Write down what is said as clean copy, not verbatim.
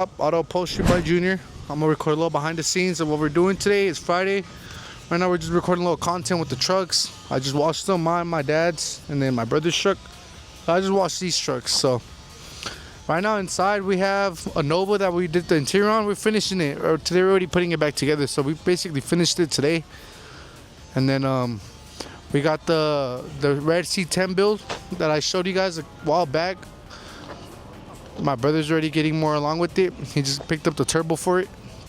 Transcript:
Auto Upholstery by Junior. I'm gonna record a little behind the scenes of what we're doing today. It's Friday. Right now we're just recording a little content with the trucks. I just washed them, mine, my dad's, and then my brother's truck. I just washed these trucks. So right now inside we have a Nova that we did the interior on. We're finishing it, or today we're already putting it back together. So we basically finished it today. And then we got the red C10 build that I showed you guys a while back. My brother's already getting more along with it. He just picked up the turbo for it.